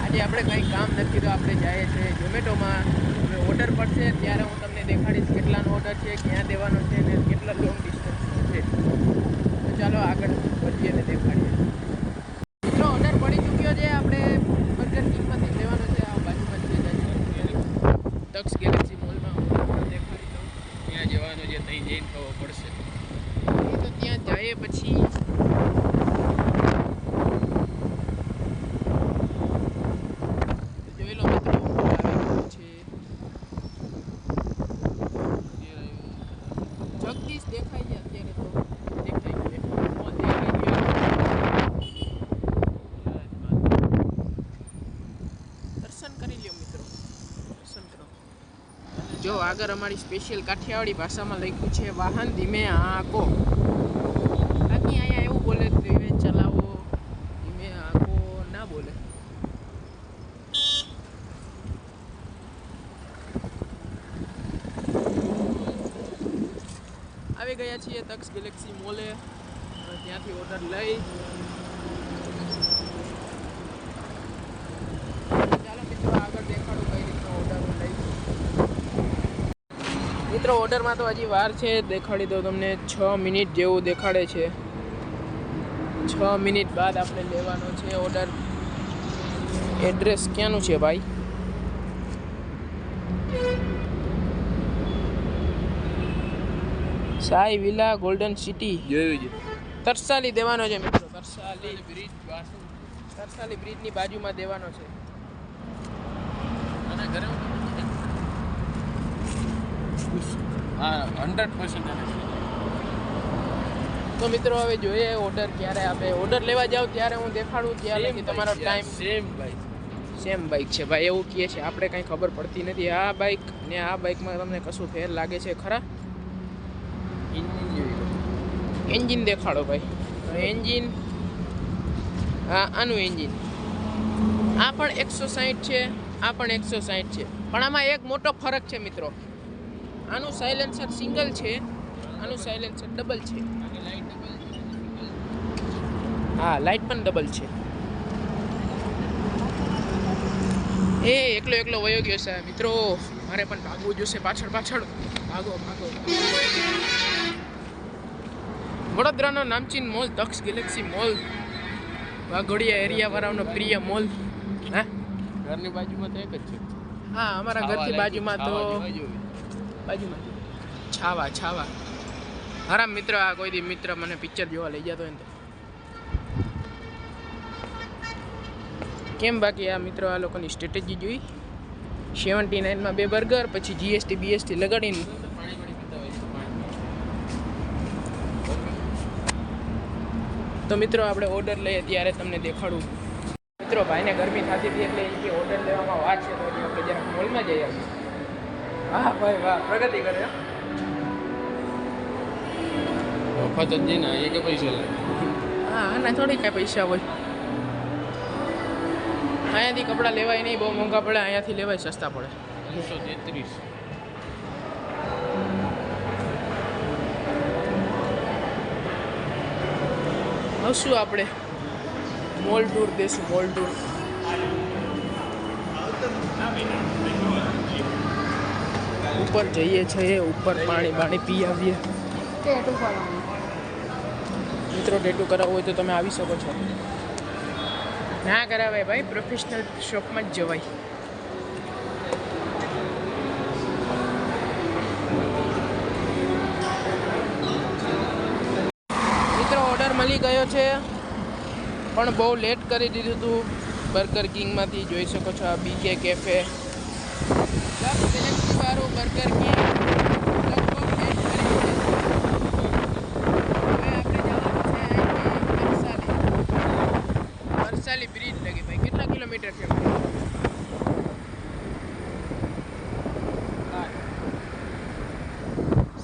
આજે આપણે કંઈ કામ નથી તો આપણે જઈએ છીએ ઝોમેટોમાં. હવે ઓર્ડર પડશે ત્યારે હું તમને દેખાડીશ કેટલાનો ઓર્ડર છે, ક્યાં દેવાનો છે અને કેટલા લોંગ ડિસ્ટન્સનો છે. તો ચાલો આગળ વધીએ અને દેખાડીએ. મિત્રો ઓર્ડર પડી ચૂક્યો છે. આપણે બર્ગર કિંગમાંથી લેવાનો છે. આ બાજુમાં છે તક્ષ ગેલેક્સી મોલમાં ઓર્ડર દેખાડી દઉં. ત્યાં જવાનું છે, ત્યાં જઈને ખબર પડશે. તો ત્યાં જઈએ પછી જોઈ લો મિત્રો જગદીશ દેખાય છે અત્યારે તો દેખાઈ દર્શન કરી લ્યો મિત્રો, દર્શન કરો. જો આગળ અમારી સ્પેશિયલ કાઠિયાવાડી ભાષામાં લખ્યું છે વાહન ધીમે આંકો. બાકી અહીંયા એવું બોલે ધીમે ચલાવો, ધીમે આંકો ના બોલે. આવી ગયા છીએ તક્ષ ગેલેક્સી મોલે. ત્યાંથી ઓર્ડર લઈ ચાલો મિત્રો આગળ દેખાડું કઈ રીતનો ઓર્ડર લઈ. મિત્રો ઓર્ડરમાં તો હજી વાર છે, દેખાડી દો તમને. 6 મિનિટ જેવું દેખાડે છે. 6 મિનિટ બાદ આપણે લેવાનો છે ઓર્ડર. એડ્રેસ ક્યાંનું છે ભાઈ? સાઈ વિલા ગોલ્ડન સિટી જોયું છે. તરસાલી દેવાનો છે મિત્રો. તરસાલી બ્રિજની બાજુમાં દેવાનો છે. અને ઘરે હા 100%. તો મિત્રો હવે જોઈએ ઓર્ડર ક્યારે આપે. ઓર્ડર લેવા જાવ ત્યારે હું દેખાડું, ત્યારે તમારો ટાઈમ સેમ બાઇક છે ભાઈ એવું કહે છે. આપણે કંઈ ખબર પડતી નથી. આ બાઇક ને આ બાઇકમાં તમને કશું ફેર લાગે છે ખરા? એન્જિન દેખાડો ભાઈ. એન્જિન આનું એન્જિન આ પણ 160 છે, આ પણ 160 છે. પણ આમાં એક મોટો ફરક છે મિત્રો. આનું સાયલેન્સર સિંગલ છે, આનું સાયલેન્સર ડબલ છે. હા લાઇટ પણ ડબલ છે. એ એકલો વયો ગયો છે મિત્રો. મારે પણ ભાગવું જોશે. પાછળ ભાગો. વડોદરાનો નામચીન mall Taksh Galaxy mall, Waghodia area વાળાનો પ્રિય મોલ. હા ઘરની બાજુમાં તો એક જ છે. હા અમારા ઘરથી બાજુમાં તો છાવા. હારામ મિત્ર. આ કોઈ દી મિત્ર મને પિક્ચર જોવા લઈ જતો હોય ને તો કેમ. બાકી આ મિત્રો આ લોકોની સ્ટ્રેટેજી જોઈ. 79માં 2 બર્ગર, પછી જીએસટી બીએસટી લગાડીને તો મિત્રો આપણે ઓર્ડર લઈએ ત્યારે તમને દેખાડું. મિત્રો ભાઈને ગરમી થતી હતી એટલે એ ઓર્ડર લેવામાં વાત છે તો આપણે જરાક મોલમાં જઈ આવીએ. હા ભાઈ વાહ, પ્રગતિ કરે. વખત જ નહીં ને એ કે પૈસા લે. હા આના થોડી કાંઈ પૈસા હોય. અહીંયાથી કપડાં લેવાય નહીં, બહુ મોંઘા પડે. અહીંયાથી લેવાય સસ્તા પડે. 233. આવશું આપણે મોલ ટૂર દેશું. મોલ ટૂર ઉપર જઈએ છીએ. ઉપર પાણી પી આવીએ. મિત્રો ટેટુ કરાવવું હોય તો તમે આવી શકો છો. ના કરાવાય ભાઈ, પ્રોફેશનલ શોપમાં જ જવાય. મિત્રો ઓર્ડર મળી ગયો છે પણ બહુ લેટ કરી દીધું હતું. બર્ગર કિંગમાંથી જોઈ શકો છો. આ બીકે કેફે વાળું બર્ગર કિંગ બ્રિજ લગી ભાઈ. કેટલા કિલોમીટર છે?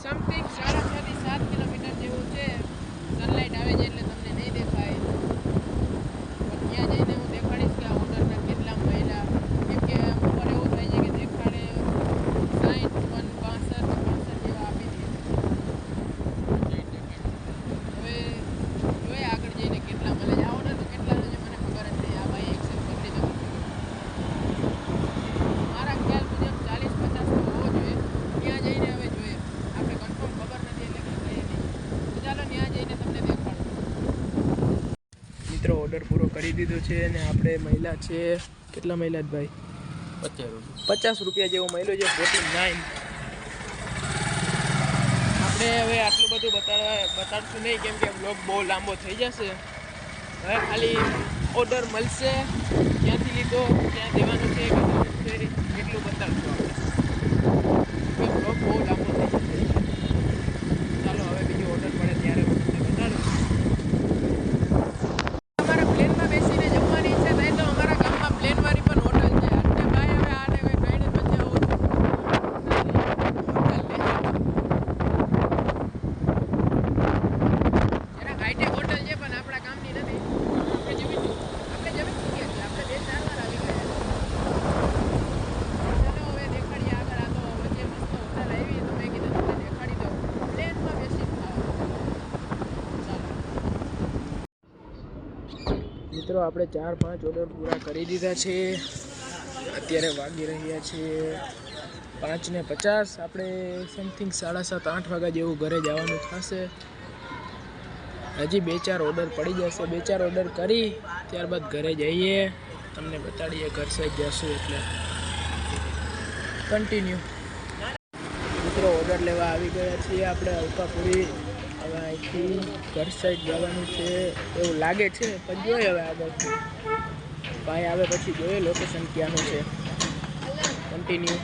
સમથિંગ 6.5 થી 7 કિલોમીટર જેવું છે. સનલાઇટ આવે છે એટલે તમને નહીં દેખાય, પણ ત્યાં જઈને હું દેખાડીશ કે આ ઓર્ડરના કેટલા મહિલા. કેમ કે અમુક વાર એવું થાય છે કે દેખાડે 60, 65 જેવા આપી દે. હવે જોઈએ આગળ જઈને કેટલા મળે છે. આ ઓર્ડર તો કેટલાનો છે મને ખબર જ નહીં. આ ભાઈ એક્સેપ્ટ કરી દીધો. કરી દીધો છે અને આપણે મહિલા છે કેટલા મહિલા ભાઈ 50 રૂપિયા જેવો મહિલો છે 49. આપણે હવે આટલું બધું બતાડશું નહીં કેમ કે બ્લોગ બહુ લાંબો થઈ જશે. હવે ખાલી ઓર્ડર મળશે ક્યાંથી લીધો ક્યાં દેવાનો છે એટલું બતાડશું આપણે. બ્લોગ બહુ લાંબો થઈ જશે. ચાલો હવે બીજો ઓર્ડર પડે ત્યારે હું તમને બતાડું. અમારા પ્લેનમાં બેસીને જમવાની ઈચ્છા થાય તો અમારા ગામમાં પ્લેનવાળી પણ હોટલ છે. અને ભાઈ હવે આને કંઈ કહીને પછી આવું એના ગાઈટે હોટલ છે પણ આપણા ગામની નથી. આપણે જમી ચૂક્યા છીએ. આપણે 2-4 વાર આવી ગયા. ચાલો હવે દેખાડીએ આગળ. આ તો વચ્ચે મસ્ત હોટલ આવી તો મેં કીધું તમને દેખાડી દઉં. પ્લેનમાં બેસી મિત્રો આપણે 4-5 ઓર્ડર પૂરા કરી દીધા છે. અત્યારે વાગી રહ્યા છે 5:50. આપણે સમથિંગ 7:30-8 વાગ્યા જેવું ઘરે જવાનું થશે. હજી 2-4 ઓર્ડર પડી જશે. 2-4 ઓર્ડર કરી ત્યારબાદ ઘરે જઈએ તમને બતાડીએ. ઘર સાઈડ જશું એટલે કન્ટિન્યુ. મિત્રો ઓર્ડર લેવા આવી ગયા છીએ આપણે અલકાપુરી. હવે અહીંથી ઘર સાઈડ જવાનું છે એવું લાગે છે પણ જોઈએ હવે આગળથી ભાઈ આવે પછી જોઈએ લોકેશન ક્યાંનું છે. કન્ટિન્યુ.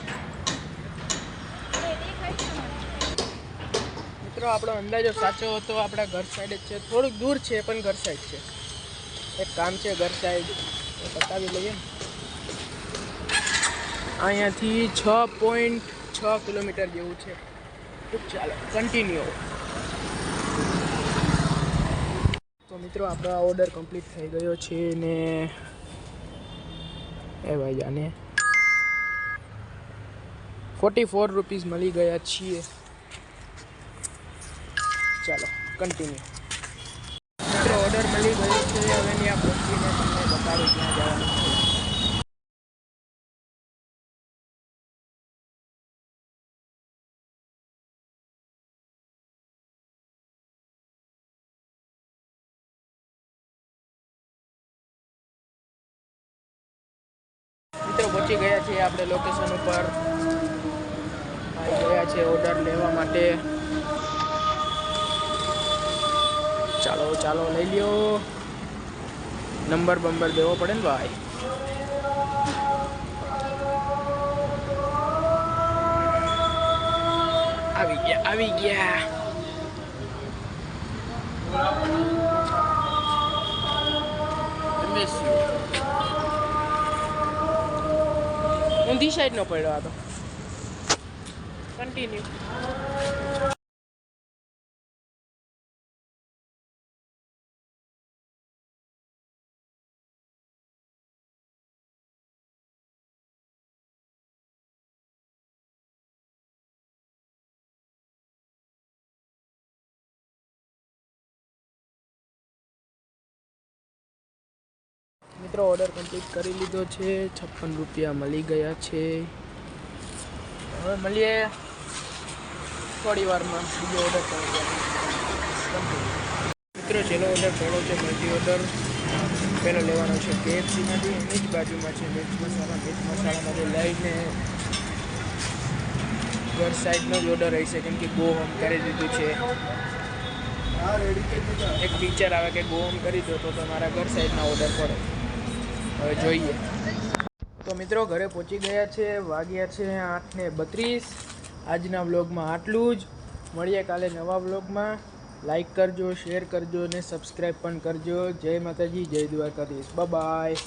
મિત્રો આપણો અંદાજો સાચો હતો. આપણા ઘર સાઈડ જ છે. થોડુંક દૂર છે પણ ઘર સાઈડ છે. એક કામ છે ઘર સાઈડ બતાવી લઈએ. અહીંયાથી 6.6 કિલોમીટર જેવું છે. ચાલો કન્ટિન્યુ. તો મિત્રો આપણો ઓર્ડર કમ્પ્લીટ થઈ ગયો છે ને એ ભાઈ જાને 44 રૂપીસ મળી ગયા છીએ. ચાલો કન્ટિન્યુ. મિત્રો ઓર્ડર મળી ગયો છે. હવે ત્યાં પહોંચીને તમને બતાડું ક્યાં જવાનું છે. મિત્રો પહોંચી ગયા છીએ આપણે લોકેશન ઉપર. આવી ગયા છે ઓર્ડર લેવા માટે. ચાલો ચાલો લઈ લ્યો. નંબર દેવો પડે ને ભાઈ. આવી ગયા. ઊંધી સાઈડ નો પડ્યો આ તો. કન્ટિન્યુ. મિત્રો ઓર્ડર કમ્પ્લીટ કરી લીધો છે. 56 રૂપિયા મળી ગયા છે. હવે મળીએ થોડી વારમાં. બીજો ઓર્ડર મિત્રો છેલ્લો ઓર્ડર પડ્યો છે મલ્ટી ઓર્ડર. પહેલો લેવાનો છે KFCમાંથી. એની જ બાજુમાં છે મિર્ચ મસાલામાંથી લઈને ઘર સાઈડનો જ ઓર્ડર રહેશે કેમ કે ગો હોમ કરી દીધું છે. એક ફીચર આવે કે ગો હોમ કરી દો તો તમારા ઘર સાઈડના ઓર્ડર પડે. હવે જોઈએ. તો મિત્રો ઘરે પહોંચી ગયા છે. વાગ્યા છે 8:32. આજના વ્લોગમાં આટલું જ. મળીએ કાલે નવા વ્લોગમાં. લાઈક કરજો, શેર કરજો અને સબસ્ક્રાઈબ પણ કરજો. જય માતાજી, જય દ્વારકાધીશ. બાય.